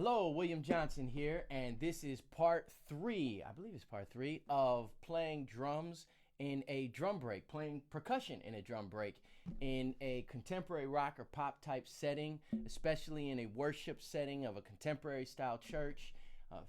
Hello, William Johnson here, and this is part three, I believe it's part three, of playing drums in a drum break, playing percussion in a drum break in a contemporary rock or pop type setting, especially in a worship setting of a contemporary style church.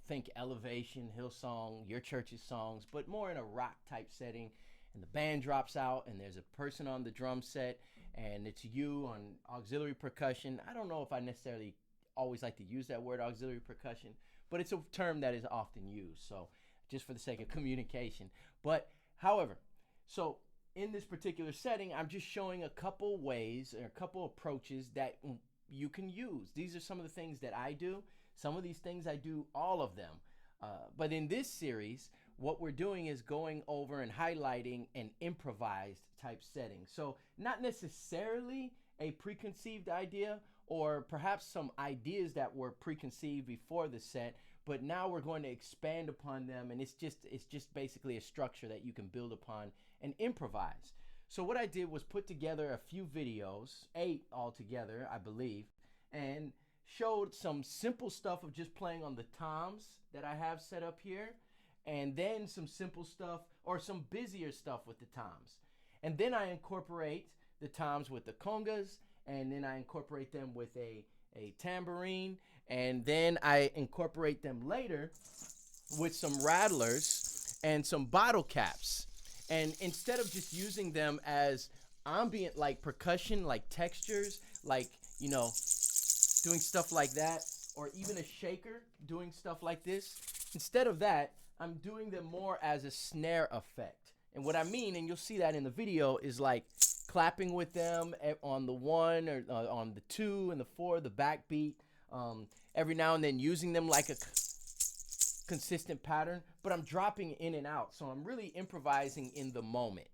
Think Elevation, Hillsong, your church's songs, but more in a rock type setting. And the band drops out, and there's a person on the drum set, and it's you on auxiliary percussion. I don't know if I necessarily always like to use that word auxiliary percussion, but it's a term that is often used, so just for the sake of communication. But however, so in this particular setting, I'm just showing a couple ways or a couple approaches that you can use. These are some of the things that I do. Some of these things I do all of them, but in this series what we're doing is going over and highlighting an improvised type setting. So not necessarily a preconceived idea, or perhaps some ideas that were preconceived before the set, but now we're going to expand upon them, and it's just basically a structure that you can build upon and improvise. So what I did was put together a few videos, 8 altogether, I believe, and showed some simple stuff of just playing on the toms that I have set up here, and then some simple stuff or some busier stuff with the toms. And then I incorporate the toms with the congas, and then I incorporate them with a tambourine, and then I incorporate them later with some rattlers and some bottle caps. And instead of just using them as ambient like percussion, like textures, like, you know, doing stuff like that, or even a shaker doing stuff like this, instead of that, I'm doing them more as a snare effect. And what I mean, and you'll see that in the video, is like clapping with them on the 1 or on the 2 and the 4, the backbeat, every now and then using them like a consistent pattern, but I'm dropping in and out. So I'm really improvising in the moment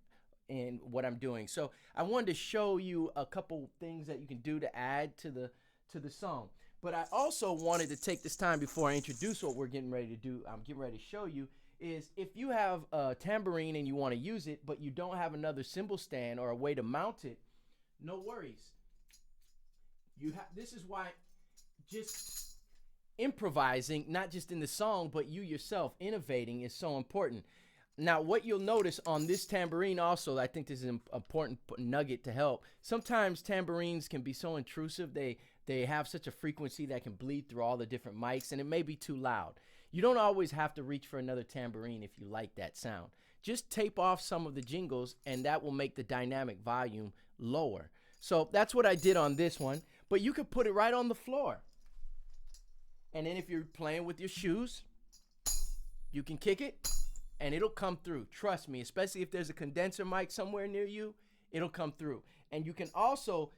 in what I'm doing. So I wanted to show you a couple things that you can do to add to the song. But I also wanted to take this time before I introduce what we're getting ready to do. I'm getting ready to show you is if you have a tambourine and you want to use it, but you don't have another cymbal stand or a way to mount it, no worries. This is why just improvising, not just in the song, but you yourself innovating is so important. Now, what you'll notice on this tambourine also, I think this is an important nugget to help. Sometimes tambourines can be so intrusive. They have such a frequency that can bleed through all the different mics, and it may be too loud. You don't always have to reach for another tambourine if you like that sound. Just tape off some of the jingles, and that will make the dynamic volume lower. So that's what I did on this one, but you could put it right on the floor. And then if you're playing with your shoes, you can kick it, and it'll come through. Trust me, especially if there's a condenser mic somewhere near you, it'll come through. And you can also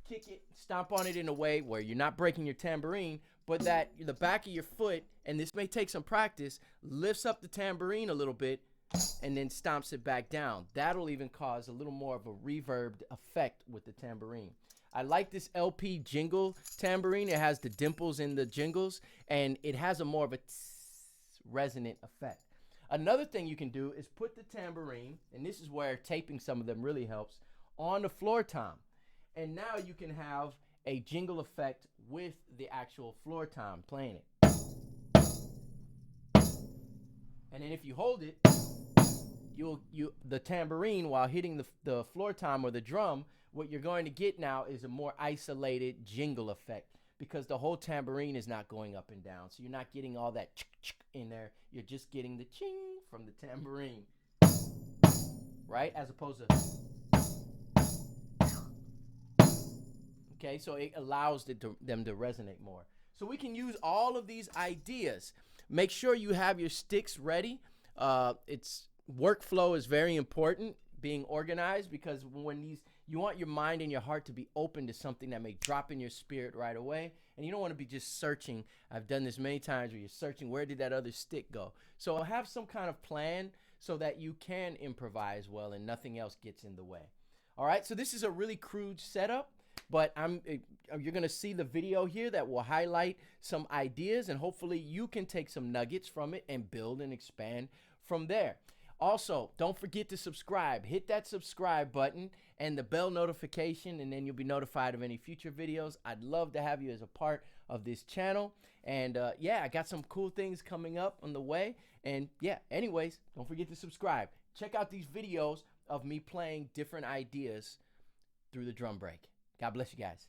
kick it, stomp on it in a way where you're not breaking your tambourine, but that the back of your foot, and this may take some practice, lifts up the tambourine a little bit and then stomps it back down. That'll even cause a little more of a reverbed effect with the tambourine. I like this LP jingle tambourine. It has the dimples in the jingles, and it has a more of a resonant effect. Another thing you can do is put the tambourine, and this is where taping some of them really helps, on the floor tom. And now you can have a jingle effect with the actual floor tom playing it. And then if you hold it, the tambourine, while hitting the floor tom or the drum, what you're going to get now is a more isolated jingle effect, because the whole tambourine is not going up and down. So you're not getting all that in there. You're just getting the ching from the tambourine, right? As opposed to, okay, so it allows them to resonate more. So we can use all of these ideas. Make sure you have your sticks ready. Workflow is very important, being organized, because you want your mind and your heart to be open to something that may drop in your spirit right away. And you don't want to be just searching. I've done this many times where you're searching, where did that other stick go? So have some kind of plan so that you can improvise well and nothing else gets in the way. All right, so this is a really crude setup, but you're going to see the video here that will highlight some ideas, and hopefully you can take some nuggets from it and build and expand from there. Also, don't forget to subscribe. Hit that subscribe button and the bell notification, and then you'll be notified of any future videos. I'd love to have you as a part of this channel. And yeah, I got some cool things coming up on the way. And yeah, anyways, don't forget to subscribe. Check out these videos of me playing different ideas through the drum break. God bless you guys.